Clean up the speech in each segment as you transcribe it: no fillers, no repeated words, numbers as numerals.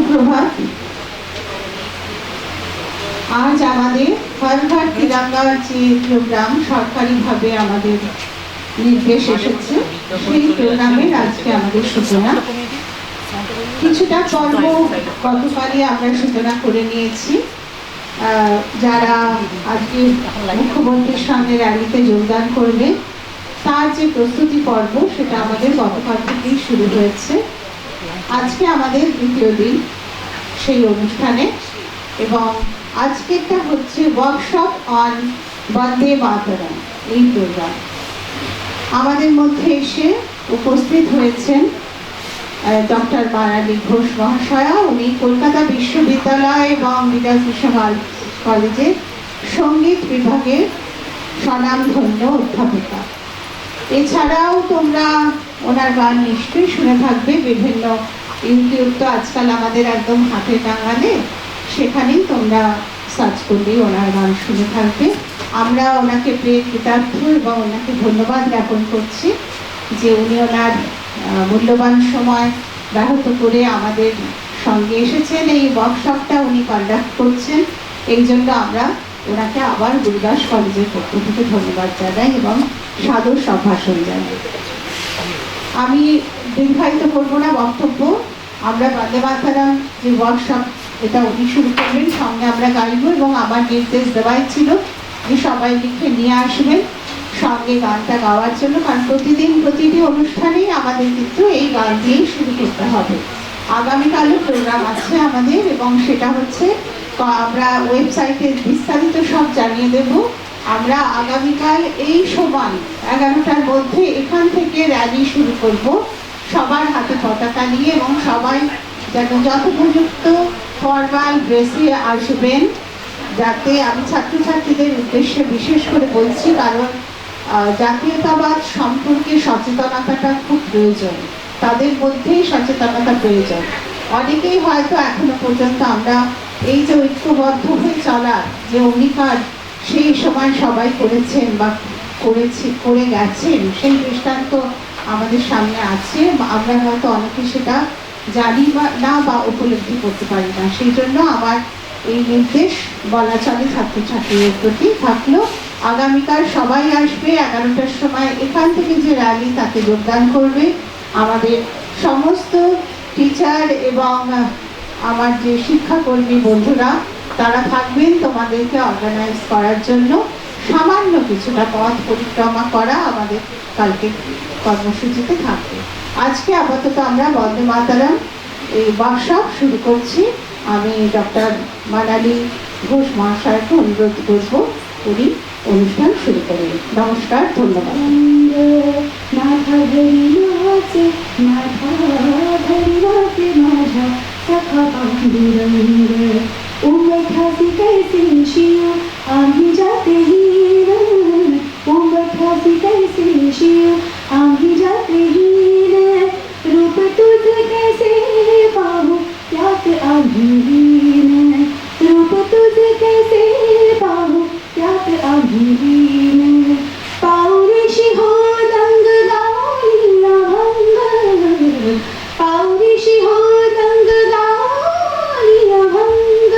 সুপ্রভাত। আজ আমাদের হর ঘর তিরঙ্গা যে প্রোগ্রাম সরকারিভাবে আমাদের নির্দেশ এসেছে, সেই প্রোগ্রামের আজকে আমাদের সূচনা। কিছুটা পর্ব গতকালই আমরা সূচনা করে নিয়েছি। যারা আজকে মুখ্যমন্ত্রীর সঙ্গে র্যালিতে যোগদান করবে তার যে প্রস্তুতি পর্ব, সেটা আমাদের গতকাল থেকেই শুরু হয়েছে। আজকে আমাদের দ্বিতীয় দিন সেই অনুষ্ঠানে, এবং আজকেরটা হচ্ছে ওয়ার্কশপ অন বন্দে মাতরম। এই প্রোগ্রাম আমাদের মধ্যে এসে উপস্থিত হয়েছেন ডক্টর মানালি ঘোষ মহাশয়া। উনি কলকাতা বিশ্ববিদ্যালয় এবং বিদ্যাভূষণ কলেজের সঙ্গীত বিভাগের স্বনামধন্য অধ্যাপিকা। এছাড়াও তোমরা ওনার গান নিশ্চয়ই শুনে থাকবে। বিভিন্ন ইউটিউব তো আজকাল আমাদের একদম হাতে নাগালে, সেখানেই তোমরা সার্চ করলেই ওনার গান শুনে থাকবে। আমরা ওনাকে প্রিয় কৃতার্থ এবং ওনাকে ধন্যবাদ জ্ঞাপন করছি যে উনি ওনার মূল্যবান সময় ব্যাহত করে আমাদের সঙ্গে এসেছেন। এই ওয়ার্কশপটা উনি কন্ডাক্ট করছেন, এই জন্য আমরা ওনাকে আবার গুরুদাস কলেজের পক্ষ থেকে ধন্যবাদ জানাই এবং সাদর সম্ভাষণ জানাই। আমি দীর্ঘায়িত করবো না বক্তব্য। আমরা বন্দে মাতরম যে ওয়ার্কশপ, এটা উনি শুরু করবেন, সঙ্গে আমরা গাইব, এবং আমার নির্দেশ দেওয়াই ছিল যে সবাই লিখে নিয়ে আসবেন সঙ্গে গানটা গাওয়ার জন্য, কারণ প্রতিদিন প্রতিটি অনুষ্ঠানেই আমাদের কিন্তু এই গান দিয়েই শুরু করতে হবে। আগামীকালও প্রোগ্রাম আছে আমাদের, এবং সেটা হচ্ছে আমরা ওয়েবসাইটে বিস্তারিত সব জানিয়ে দেব। আমরা আগামীকাল এই সময় 11টার মধ্যে এখান থেকে র্যালি শুরু করব, সবার হাতে পতাকা নিয়ে, এবং সবাই যেন যথোপযুক্ত ফরমাল ড্রেসে আসবেন। যাতে আমি ছাত্রছাত্রীদের উদ্দেশ্যে বিশেষ করে বলছি, কারণ জাতীয়তাবাদ সম্পর্কে সচেতনতাটা খুব প্রয়োজন, তাদের মধ্যেই সচেতনতা প্রয়োজন। অনেকেই হয়তো এখনো পর্যন্ত আমরা এই যে ঐক্যবদ্ধ হয়ে চলার যে অঙ্গীকার সেই সময় সবাই করেছেন বা করে গেছেন, সেই দৃষ্টান্ত আমাদের সামনে আছে। আমরা হয়তো অনেকে সেটা জানি বা না বা উপলব্ধি করতে পারি না। সেই জন্য আমার এই নির্দেশ বলা চলে ছাত্রছাত্রীদের প্রতি থাকলো। আগামীকাল সবাই আসবে 11টার সময়, এখান থেকে যে র্যালি তাতে যোগদান করবে। আমাদের সমস্ত টিচার এবং আমার যে শিক্ষাকর্মী বন্ধুরা, তারা থাকবেন তোমাদেরকে অর্গানাইজ করার জন্য। সামান্য কিছুটা পথ পরিক্রমা করা আমাদের কালকে কর্মসূচিতে থাকবে। আজকে আপাতত আমরা বন্দে মাতরম এই ওয়ার্কশপ শুরু করছি। আমি ডক্টর মানালি ঘোষ মহাশয়কে অনুরোধ করব উনি অনুষ্ঠান শুরু করবেন। নমস্কার, ধন্যবাদ। रूप तुझ कैसे पाहूं याद आभीन, रूप तुझ कैसे पाहूं याद आभीन, पाऊरिशी हो दंग गालिया भंग, पाऊरिशी हो दंग गालिया भंग,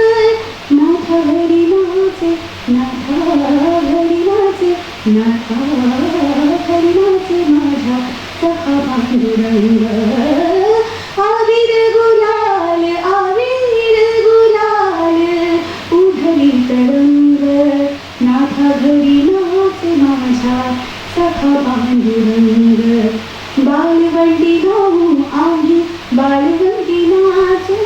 नाथा घड़ी नाचे, नाथा घड़ी नाचे, नाथा घड़ी नाचे माझा सखा पांडुरंग, आविर गुलाल उधरी तरंग, नाथा घरी नाचे माझा सखा पांडुरंग, बालवंडी गाऊ आम्ही बालवंडी नाचू,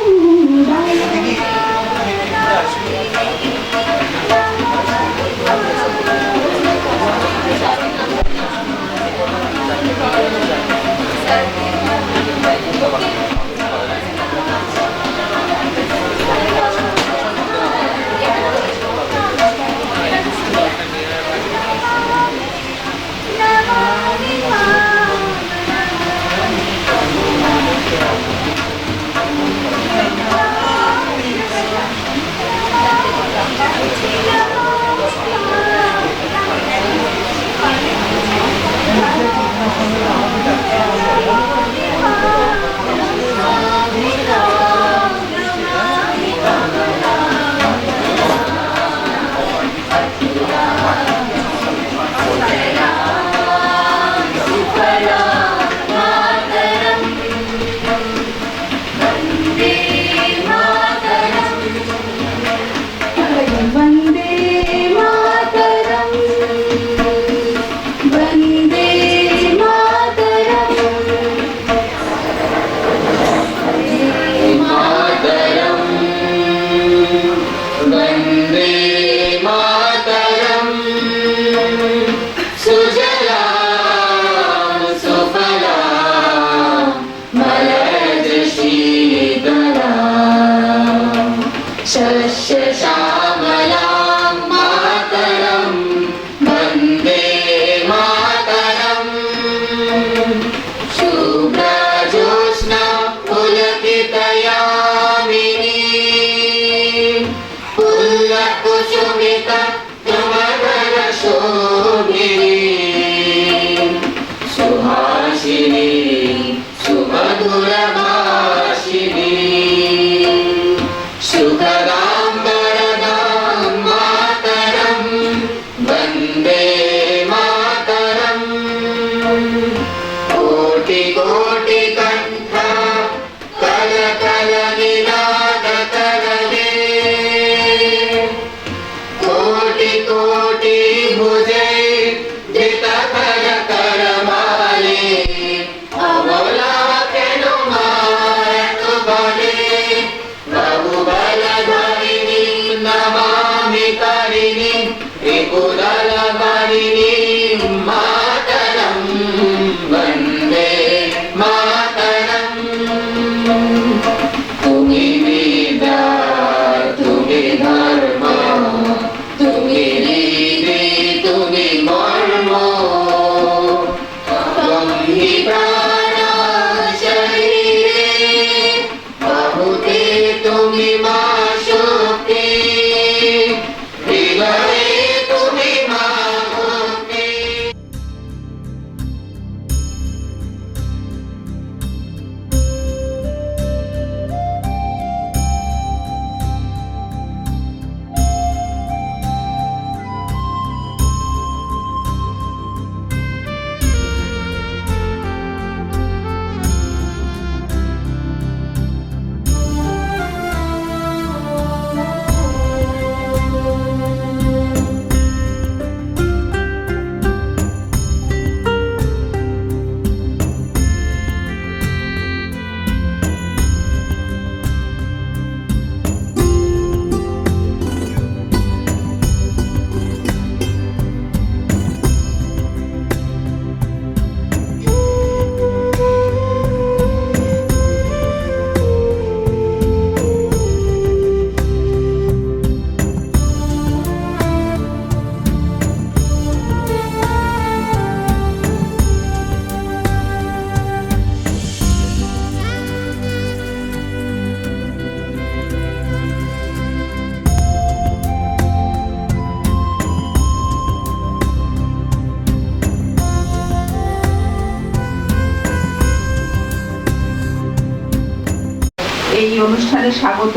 এই অনুষ্ঠানে স্বাগত।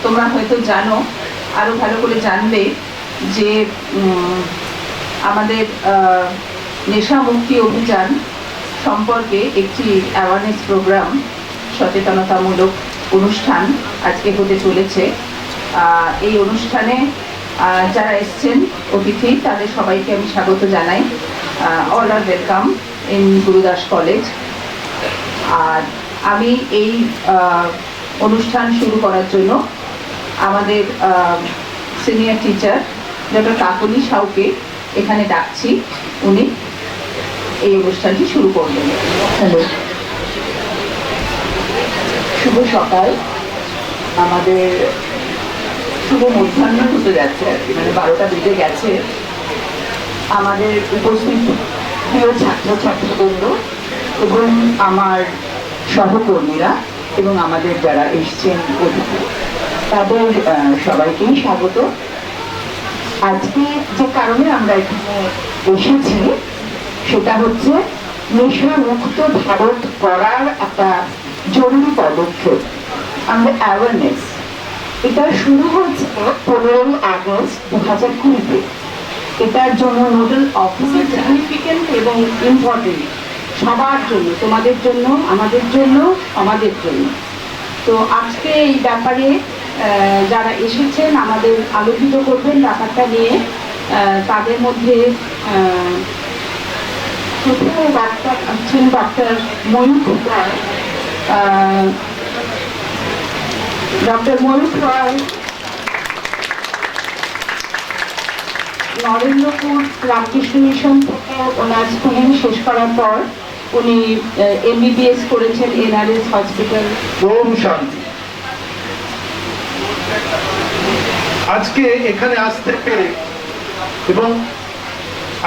তোমরা হয়তো জানো, আরো ভালো করে জানবে যে আমাদের নেশা মুক্তি অভিযান সম্পর্কে একটি অ্যাওয়ারনেস প্রোগ্রাম, সচেতনতামূলক অনুষ্ঠান আজকে হতে চলেছে। এই অনুষ্ঠানে যারা এসছেন অতিথি, তাদের সবাইকে আমি স্বাগত জানাই। All are welcome in Gurudas college. আর আমি এই অনুষ্ঠান শুরু করার জন্য আমাদের সিনিয়র টিচার ডক্টর কাকলি সাউকে এখানে ডাকছি। উনি এই অনুষ্ঠানটি শুরু করবেন। হ্যালো, শুভ সকাল। আমাদের শুভ মধ্যাহ্ন হতে যাচ্ছে আর কি, মানে 12টা বেজে গেছে। আমাদের উপস্থিত প্রিয় ছাত্রছাত্রীবৃন্দ এবং আমার সহকর্মীরা এবং আমাদের যারা এসছেন অতিথি, তাদের সবাইকেই স্বাগত। আজকে যে কারণে আমরা এখানে এসেছি সেটা হচ্ছে নেশা মুক্ত ভারত গড়ার একটা জরুরি পদক্ষেপ, আমাদের অ্যাওয়ারনেস। এটা শুরু হয়েছে 15ই আগস্ট 2020-তে। এটার জন্য নোডাল অফিসার সিগনিফিকেন্ট এবং ইম্পর্টেন্ট সবার জন্য, তোমাদের জন্য, আমাদের জন্য, সমাজের জন্য। তো আজকে এই ব্যাপারে যারা এসেছেন আমাদের আলোচিত করবেন ব্যাপারটা নিয়ে। তাদের মধ্যে প্রথমে বক্তা আছেন ডক্টর ময়ূখ রায়। ডক্টর ময়ূখ রায় নরেন্দ্রপুর রামকৃষ্ণ মিশন থেকে ওনার স্কুলিং শেষ করার পর উনি MBBS করেছেন NRS হসপিটাল। ওম শান্তি। আজকে এখানে আসতে পেরে এবং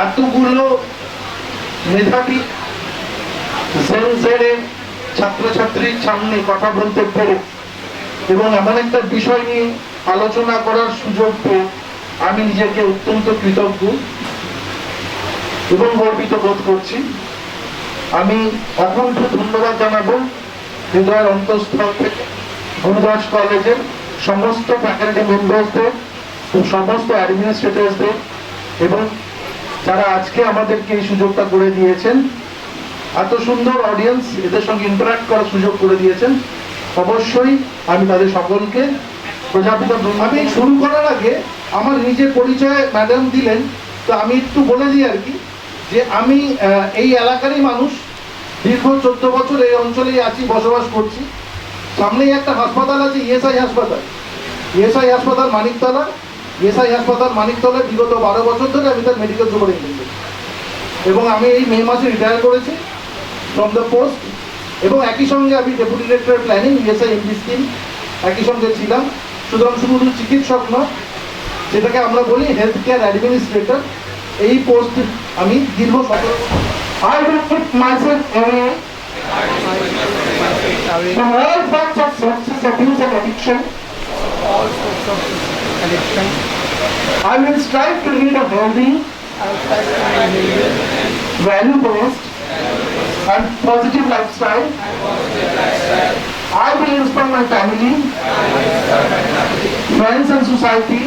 এতগুলো মেধাবী ছাত্রছাত্রীর সামনে কথা বলতে পেরে এবং এমন একটা বিষয় নিয়ে আলোচনা করার সুযোগ পেয়ে আমি নিজেকে অত্যন্ত কৃতজ্ঞ এবং গর্বিত বোধ করছি। আমি অকুণ্ঠ ধন্যবাদ জানাবো হৃদয়ের অন্তঃস্থল থেকে গুরুদাস কলেজের সমস্ত ফ্যাকাল্টি মেম্বার্সদের, সমস্ত অ্যাডমিনিস্ট্রেটরসদের এবং যারা আজকে আমাদেরকে এই সুযোগটা করে দিয়েছেন, এত সুন্দর অডিয়েন্স, এদের সঙ্গে ইন্টারাক্ট করার সুযোগ করে দিয়েছেন। অবশ্যই আমি তাদের সকলকে প্রজাপিত। আমি শুরু করার আগে আমার নিজের পরিচয় ম্যাডাম দিলেন, তো আমি একটু বলে দিই আর কি, যে আমি এই এলাকারই মানুষ। দীর্ঘ 14 বছর এই অঞ্চলেই আছি, বসবাস করছি। সামনেই একটা হাসপাতাল আছে, ESI হাসপাতাল। ESI হাসপাতাল মানিকতলা। ESI হাসপাতাল মানিকতলায় বিগত 12 বছর ধরে আমি তার মেডিকেল সুপারিনটেন্ডেন্ট এবং আমি এই মে মাসে রিটায়ার করেছি ফ্রম দ্য পোস্ট। এবং একই সঙ্গে আমি deputy director planning ESI MD scheme একই সঙ্গে ছিলাম। সুতরাং শুধু চিকিৎসক নয়, যেটাকে আমরা বলি হেলথ কেয়ার অ্যাডমিনিস্ট্রেটর, এই পোস্ট আমি দীর্ঘ 17 বছর। I will put myself away from all forms of substance abuse and addiction. I will strive to lead a healthy, value-based and positive lifestyle. I will inspire my family, friends and society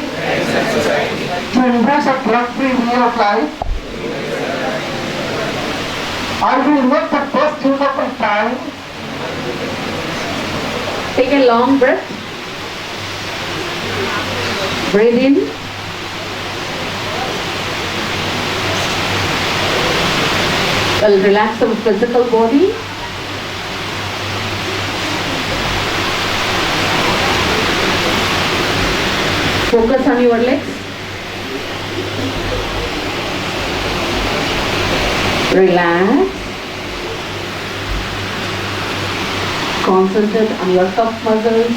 to embrace a drug-free way of life. I will make the best use of my time. Take a long breath. Breathe in. Well, relax the physical body. Focus on your legs. Relax. Concentrate on your calf muscles.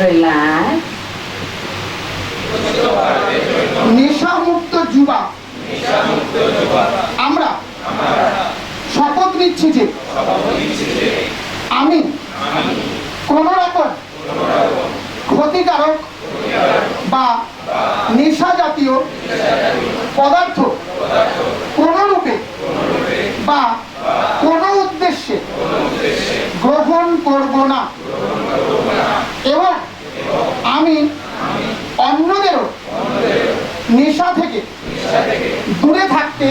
Relax. নেশা মুক্ত যুবা আমরা শপথ নিচ্ছি যে আমি কোন রকম ক্ষতিকারক বা নেশা জাতীয় পদার্থ কোন রূপে বা কোন উদ্দেশ্যে দূরে থাকতে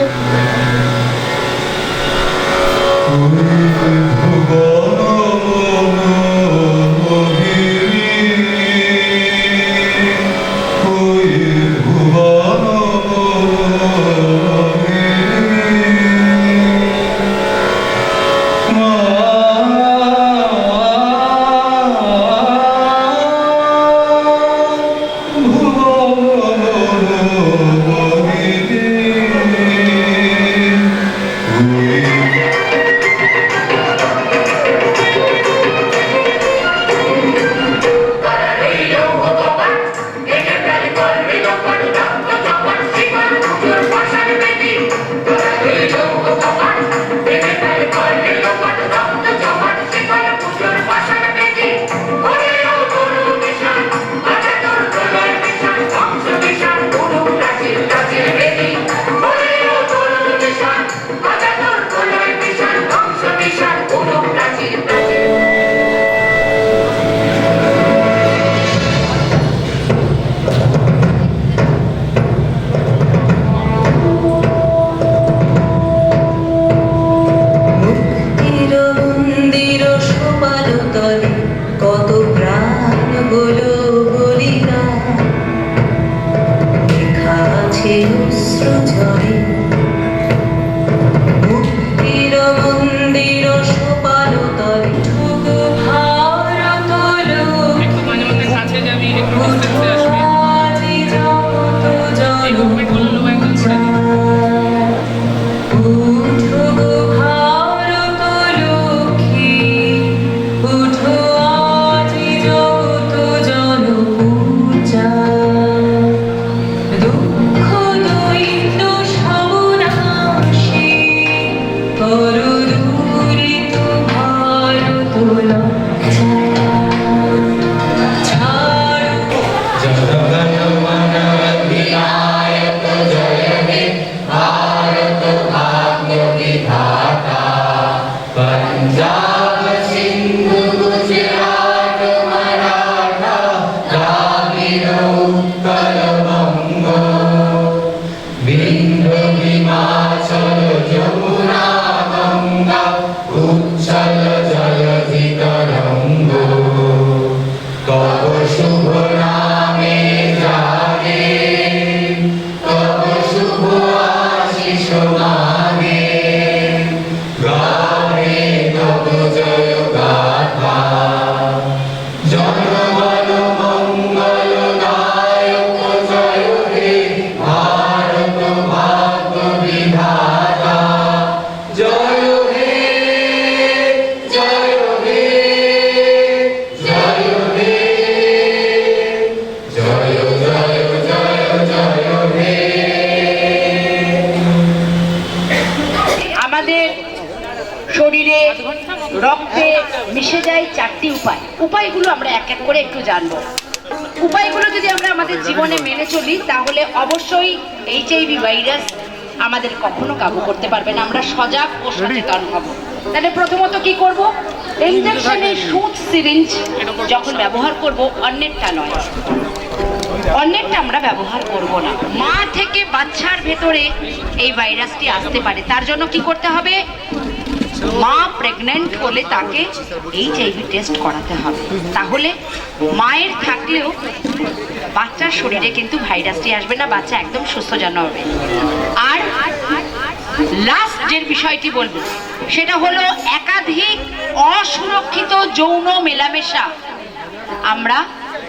কত প্রাণ হলো বলিরা লেখা আছে অশ্রু ঝরে মুক্তির মন্দির সোপান তলে ঠুকু ভারত শরীরে রক্তে মিশে যায় চারটি উপায়গুলো আমরা এক এক করে একটু জানবো। উপায়গুলো যদি আমরা আমাদের জীবনে মেনে চলি তাহলে অবশ্যই এইচআইভি ভাইরাস আমাদের কখনো কাবু করতে পারবে না, আমরা সজাগ ও সচেতন হব। তাহলে প্রথমত কি করব, ইনজেকশনের সুচ সিরিঞ্জ যখন ব্যবহার করব অন্যেরটা নয়, অন্যেরটা আমরা ব্যবহার করব না। মা থেকে বাচ্চার ভেতরে এই ভাইরাসটি আসতে পারে, তার জন্য কি করতে হবে, মা প্রেগন্যান্ট হলে তাকে এইচআইভি টেস্ট করাতে হবে। তাহলে মায়ের থাকলেও বাচ্চার শরীরে কিন্তু ভাইরাসটি আসবে না, বাচ্চা একদম সুস্থ জন্ম হবে। আর লাস্ট যে বিষয়টি বলবো সেটা হলো একাধিক অসুরক্ষিত যৌন মেলামেশা আমরা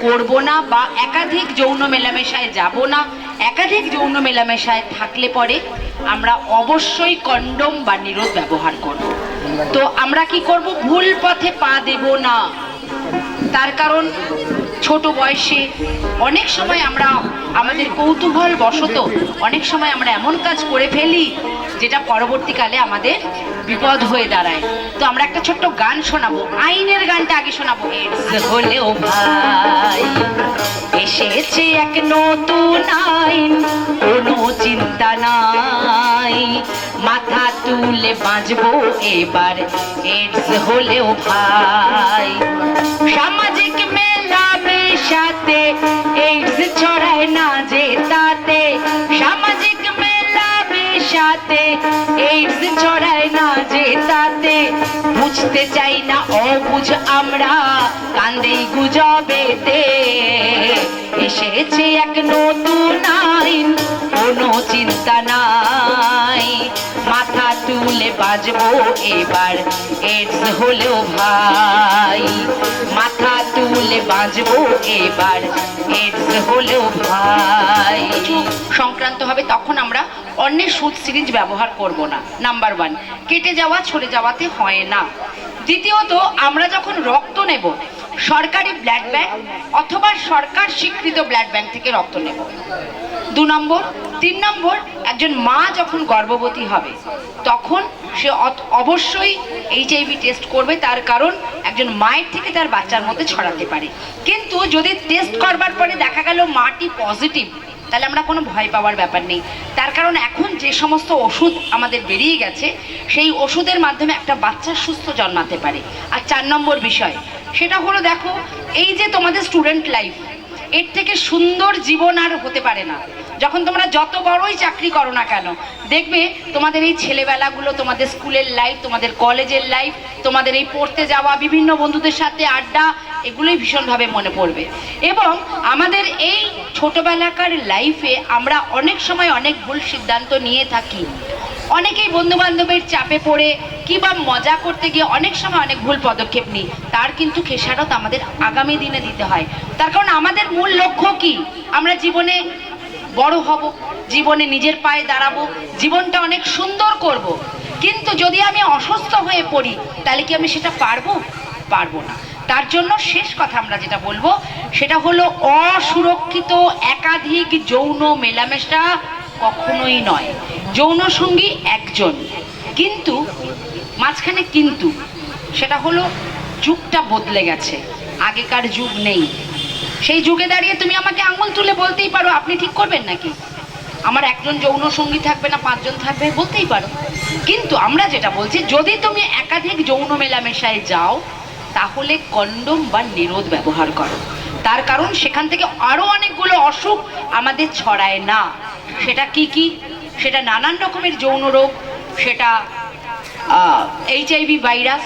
করব না, বা একাধিক যৌন মেলামেশায় যাব না। একাধিক যৌন মেলামেশায় থাকলে পরে আমরা অবশ্যই কন্ডোম বা নিরোধ ব্যবহার করব। তো আমরা কি করব, ভুল পথে পা দেব না। তার কারণ ছোট বয়সে অনেক সময় আমরা আমাদের কৌতূহল বশত অনেক সময় আমরা এমন কাজ করে ফেলি যেটা পরবর্তীকালে আমাদের বিপদ হয়ে দাঁড়ায়। তো আমরা একটা ছোট্ট গান শোনাবো, আইনের গানটা আগে শোনাবো। এডস হলেও ভাই এসেছে এক নতুন আইন, কোনো চিন্তা নাই, মাথা তুলে বাঁচবো এবার এডস হলেও ভাই। সামাজিক মেলামেশাতে এইডস ছড়ায় না যে তাতে, সামাজিক মেলামেশাতে সাথে এইডস ছড়ায় না যে তাতে বুঝতে চাই না অবুঝ আমরা কান্দেই গুজবেতে এসেছে এক নতুন আইন কোনো চিন্তা নাই মাথা তুলে বাজবো এবার এইডস হলেও ভাই মাথা তুলে বাজবো এবার এইডস হলেও ভাই সংক্রান্ত হবে তখন আমরা অন্যের সুদ সিরিঞ্জ ব্যবহার করব না। নাম্বার 1, কেটে যাওয়া ছড়ে যাওয়াতে হয় না। দ্বিতীয়ত, আমরা যখন রক্ত নেব সরকারি ব্লাড ব্যাংক অথবা সরকার স্বীকৃত ব্লাড ব্যাংক থেকে রক্ত নেব। 2 নম্বর। 3 নম্বর, একজন মা যখন গর্ভবতী হবে তখন সে অবশ্যই এইচআইভি টেস্ট করবে, তার কারণ একজন মায়ের থেকে তার বাচ্চার মধ্যে ছড়াতে পারে। কিন্তু যদি টেস্ট করবার পরে দেখা গেল মাটি পজিটিভ, তাহলে আমরা কোনো ভয় পাওয়ার ব্যাপার নেই। তার কারণ এখন যে সমস্ত ওষুধ আমাদের বেরিয়ে গেছে সেই ওষুধের মাধ্যমে একটা বাচ্চা সুস্থ জন্মাতে পারে। আর 4 নম্বর বিষয়, সেটা হলো দেখো, এই যে তোমাদের স্টুডেন্ট লাইফ, এর থেকে সুন্দর জীবন আর হতে পারে না। যখন তোমরা যত বড়ই চাকরি করো না কেন, দেখবে তোমাদের এই ছেলেবেলাগুলো, তোমাদের স্কুলের লাইফ, তোমাদের কলেজের লাইফ, তোমাদের এই পড়তে যাওয়া, বিভিন্ন বন্ধুদের সাথে আড্ডা, এগুলোই ভীষণভাবে মনে পড়বে। এবং আমাদের এই ছোটবেলাকার লাইফে আমরা অনেক সময় অনেক ভুল সিদ্ধান্ত নিয়ে থাকি। অনেকেই বন্ধু বান্ধবের চাপে পড়ে কিংবা মজা করতে গিয়ে অনেক সময় অনেক ভুল পদক্ষেপ নিই, তার কিন্তু খেসারত আমাদের আগামী দিনে দিতে হয়। তার কারণ আমাদের মূল লক্ষ্য কি? আমরা জীবনে বড় হব, জীবনে নিজের পায়ে দাঁড়াবো, জীবনটা অনেক সুন্দর করব। কিন্তু যদি আমি অসুস্থ হয়ে পড়ি তাহলে কি আমি সেটা পারবো? পারবো না। তার জন্য শেষ কথা আমরা যেটা বলবো সেটা হলো অসুরক্ষিত একাধিক যৌন মেলামেশা কখনোই নয়। যৌন সঙ্গী একজন, কিন্তু মাঝখানে কিন্তু সেটা হলো যুগটা বদলে গেছে, আগেকার যুগ নেই। সেই যুগে দাঁড়িয়ে তুমি আমাকে আঙুল তুলে বলতেই পারো আপনি ঠিক করবেন নাকি, আমার একজন যৌন সঙ্গী থাকবে না 5 জন থাকবে, বলতেই পারো। কিন্তু আমরা যেটা বলছি, যদি তুমি একাধিক যৌন মেলামেশায় যাও তাহলে কন্ডোম বা নিরোধ ব্যবহার করো। তার কারণ সেখান থেকে আরো অনেকগুলো অসুখ আমাদের ছড়ায় না। সেটা কি কি? সেটা নানান রকমের যৌন রোগ, সেটা এইচআইভি ভাইরাস,